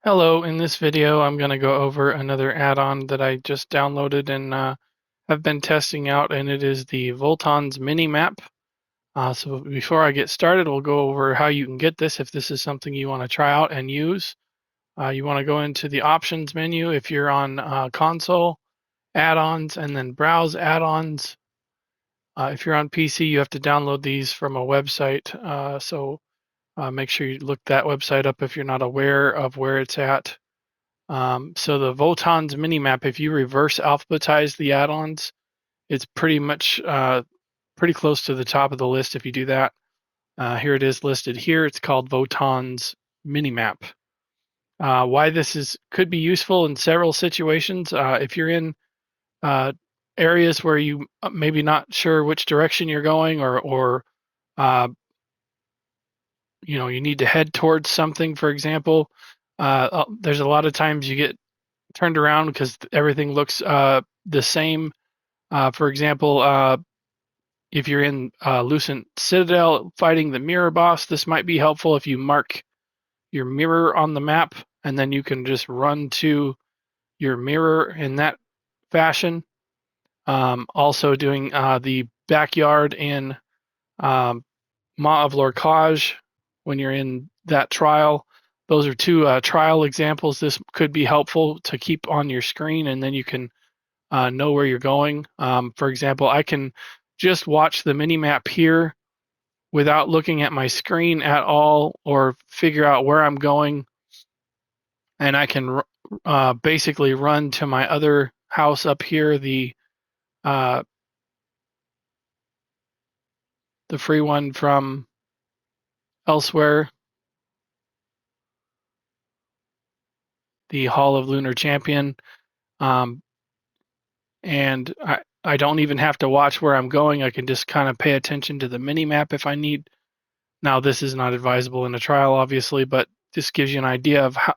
Hello, in this video I'm going to go over another add-on that I just downloaded and have been testing out, and it is the Votan's Minimap. So before I get started, we'll go over how you can get this if this is something you want to try out and use. You want to go into the options menu if you're on console, add-ons, and then browse add-ons. If you're on PC, you have to download these from a website, so make sure you look that website up if you're not aware of where it's at. So the Votan's Minimap, if you reverse alphabetize the add-ons, it's pretty much pretty close to the top of the list if you do that. Here it is listed here. It's called Votan's Minimap. Why this could be useful in several situations. If you're in areas where you maybe not sure which direction you're going, or you need to head towards something, for example, there's a lot of times you get turned around because everything looks the same. For example, if you're in Lucent Citadel fighting the mirror boss, this might be helpful if you mark your mirror on the map, and then you can just run to your mirror in that fashion. Also doing the backyard in Maw of Lorkhaj when you're in that trial. Those are two trial examples. This could be helpful to keep on your screen, and then you can know where you're going. For example, I can just watch the mini-map here without looking at my screen at all, or figure out where I'm going, and I can basically run to my other house up here, uh, the free one from elsewhere, the Hall of Lunar Champion. Um, and I don't even have to watch where I'm going. I can just kind of pay attention to the mini map if I need. Now, this is not advisable in a trial, obviously, but this gives you an idea of how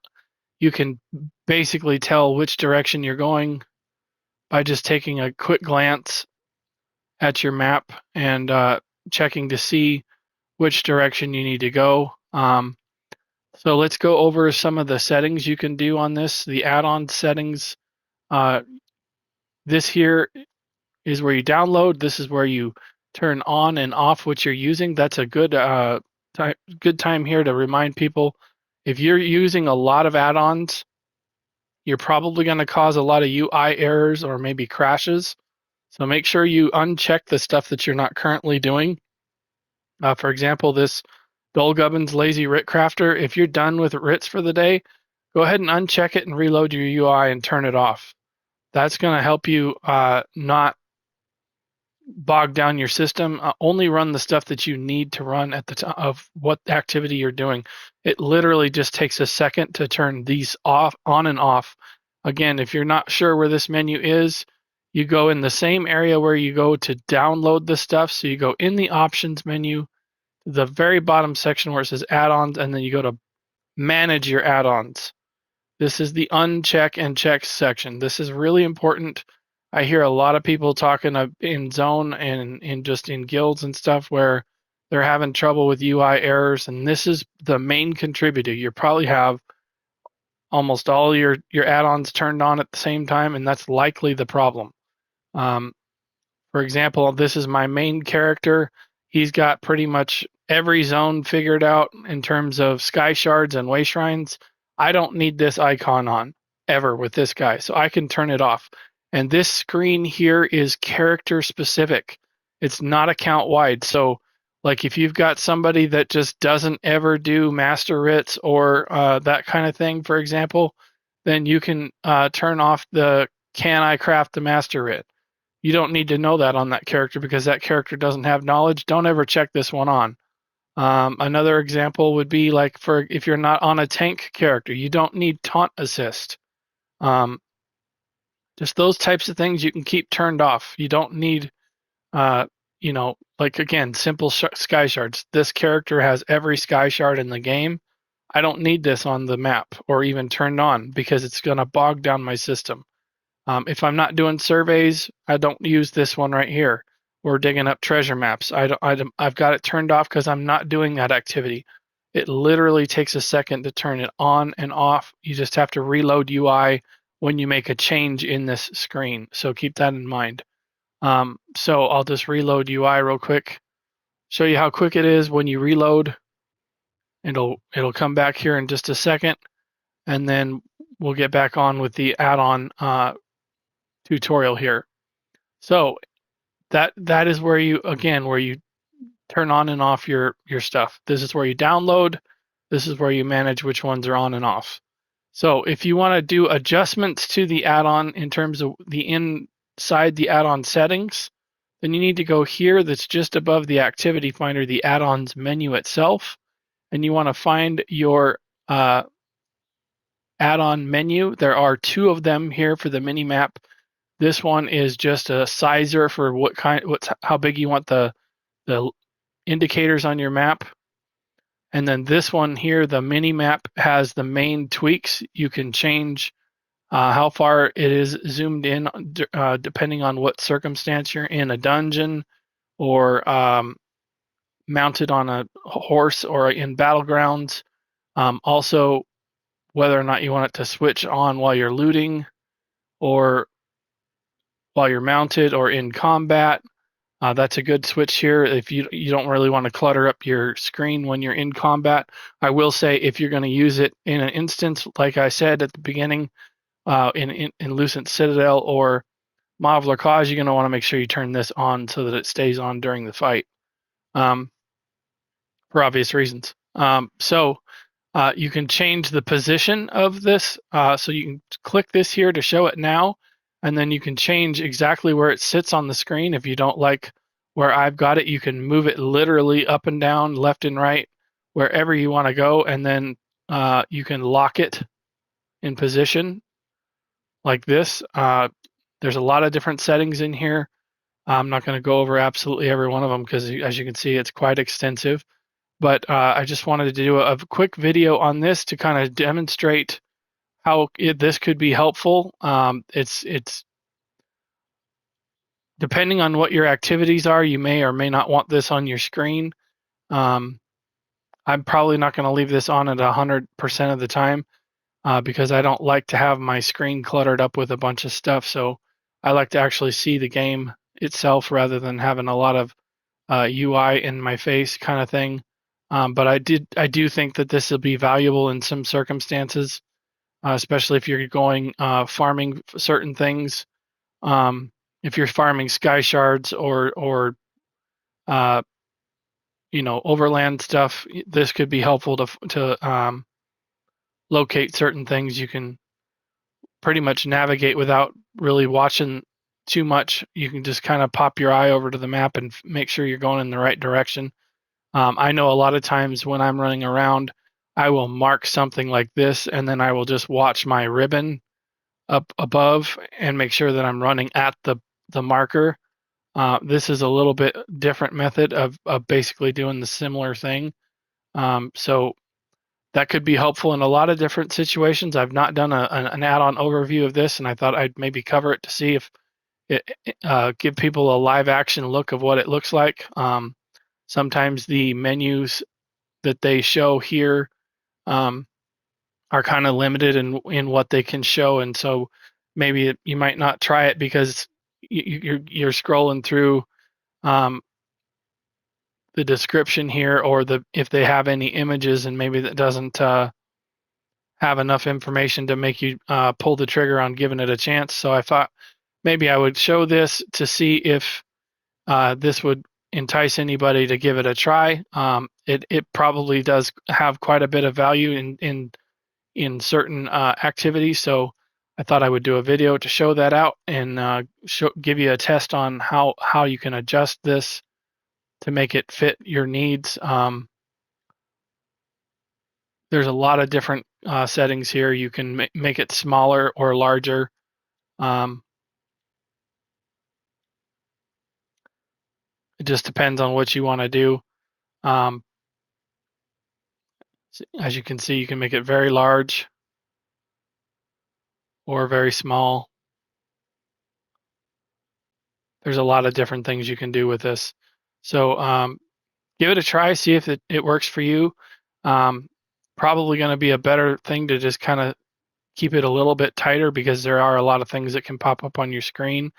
you can basically tell which direction you're going by just taking a quick glance at your map and checking to see which direction you need to go. So let's go over some of the settings you can do on this. The add-on settings. This here is where you download. This is where you turn on and off what you're using. That's a good time here to remind people, if you're using a lot of add-ons, you're probably going to cause a lot of UI errors or maybe crashes. So make sure you uncheck the stuff that you're not currently doing. For example, this Dulgubbin's Lazy Writ Crafter, if you're done with writs for the day, go ahead and uncheck it and reload your UI and turn it off. That's going to help you not bog down your system. Only run the stuff that you need to run at the time of what activity you're doing. It literally just takes a second to turn these on and off. Again, if you're not sure where this menu is, you go in the same area where you go to download the stuff. So you go in the options menu, the very bottom section where it says add-ons, and then you go to manage your add-ons. This is the uncheck and check section. This is really important. I hear a lot of people talking in zone and just in guilds and stuff where they're having trouble with UI errors, and this is the main contributor. You probably have almost all your add-ons turned on at the same time, and that's likely the problem. For example, this is my main character. He's got pretty much every zone figured out in terms of sky shards and way shrines. I don't need this icon on ever with this guy, so I can turn it off. And this screen here is character specific. It's not account wide. So like if you've got somebody that just doesn't ever do master writs or that kind of thing, for example, then you can turn off the can I craft the master writ. You don't need to know that on that character because that character doesn't have knowledge. Don't ever check this one on. Another example would be like for if you're not on a tank character, you don't need taunt assist. Just those types of things you can keep turned off. You don't need, like again, simple sky shards. This character has every sky shard in the game. I don't need this on the map or even turned on because it's going to bog down my system. If I'm not doing surveys, I don't use this one right here. We're digging up treasure maps. I've got it turned off because I'm not doing that activity. It literally takes a second to turn it on and off. You just have to reload UI when you make a change in this screen. So keep that in mind. So I'll just reload UI real quick, show you how quick it is when you reload. It'll come back here in just a second, and then we'll get back on with the add-on tutorial here. So that is where you turn on and off your stuff. This is where you download. This is where you manage which ones are on and off. So if you want to do adjustments to the add-on in terms of the inside the add-on settings, then you need to go here. That's just above the activity finder, the add-ons menu itself, and you want to find your add-on menu. There are two of them here for the Minimap. This one is just a sizer for how big you want the indicators on your map. And then this one here, the Minimap, has the main tweaks. You can change how far it is zoomed in depending on what circumstance you're in, a dungeon or mounted on a horse or in battlegrounds. Also, whether or not you want it to switch on while you're looting or while you're mounted or in combat. That's a good switch here if you don't really want to clutter up your screen when you're in combat. I will say if you're going to use it in an instance, like I said at the beginning, in Lucent Citadel or Maw of Lorkhaj, you're going to want to make sure you turn this on so that it stays on during the fight, for obvious reasons. So you can change the position of this. So you can click this here to show it now, and then you can change exactly where it sits on the screen. If you don't like where I've got it, you can move it literally up and down, left and right, wherever you want to go, and then you can lock it in position like this. There's a lot of different settings in here. I'm not going to go over absolutely every one of them because, as you can see, it's quite extensive. But I just wanted to do a quick video on this to kind of demonstrate how this could be helpful. It's depending on what your activities are, you may or may not want this on your screen. I'm probably not going to leave this on at 100% of the time because I don't like to have my screen cluttered up with a bunch of stuff. So I like to actually see the game itself rather than having a lot of UI in my face kind of thing. But I do think that this will be valuable in some circumstances, especially if you're going farming certain things. If you're farming sky shards or overland stuff, this could be helpful to locate certain things. You can pretty much navigate without really watching too much. You can just kind of pop your eye over to the map and make sure you're going in the right direction. I know a lot of times when I'm running around, I will mark something like this, and then I will just watch my ribbon up above and make sure that I'm running at the marker. This is a little bit different method of basically doing the similar thing. So that could be helpful in a lot of different situations. I've not done an add-on overview of this, and I thought I'd maybe cover it to see if it give people a live action look of what it looks like. Sometimes the menus that they show here are kind of limited in what they can show, and so maybe you might not try it because you're scrolling through the description here, or if they have any images, and maybe that doesn't have enough information to make you pull the trigger on giving it a chance. So I thought maybe I would show this to see if this would entice anybody to give it a try. It probably does have quite a bit of value in certain activities, so I thought I would do a video to show that out and give you a test on how you can adjust this to make it fit your needs. There's a lot of different settings here. You can make it smaller or larger. It just depends on what you want to do. Um, as you can see, you can make it very large or very small. There's a lot of different things you can do with this. So give it a try, see if it works for you. Probably going to be a better thing to just kind of keep it a little bit tighter because there are a lot of things that can pop up on your screen.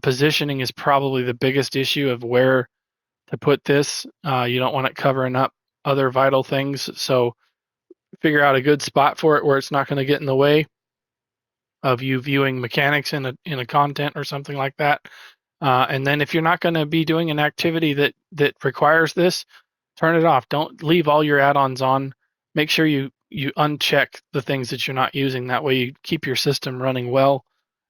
Positioning is probably the biggest issue of where to put this. You don't want it covering up other vital things, so figure out a good spot for it where it's not going to get in the way of you viewing mechanics in a content or something like that. And then if you're not going to be doing an activity that requires this, turn it off. Don't leave all your add-ons on. Make sure you uncheck the things that you're not using. That way you keep your system running well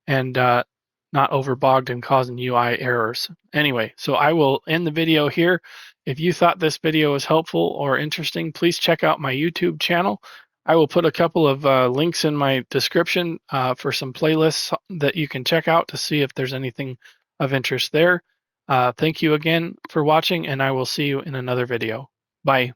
and not overbogged and causing UI errors. Anyway, so I will end the video here. If you thought this video was helpful or interesting, please check out my YouTube channel. I will put a couple of links in my description for some playlists that you can check out to see if there's anything of interest there. Thank you again for watching, and I will see you in another video. Bye.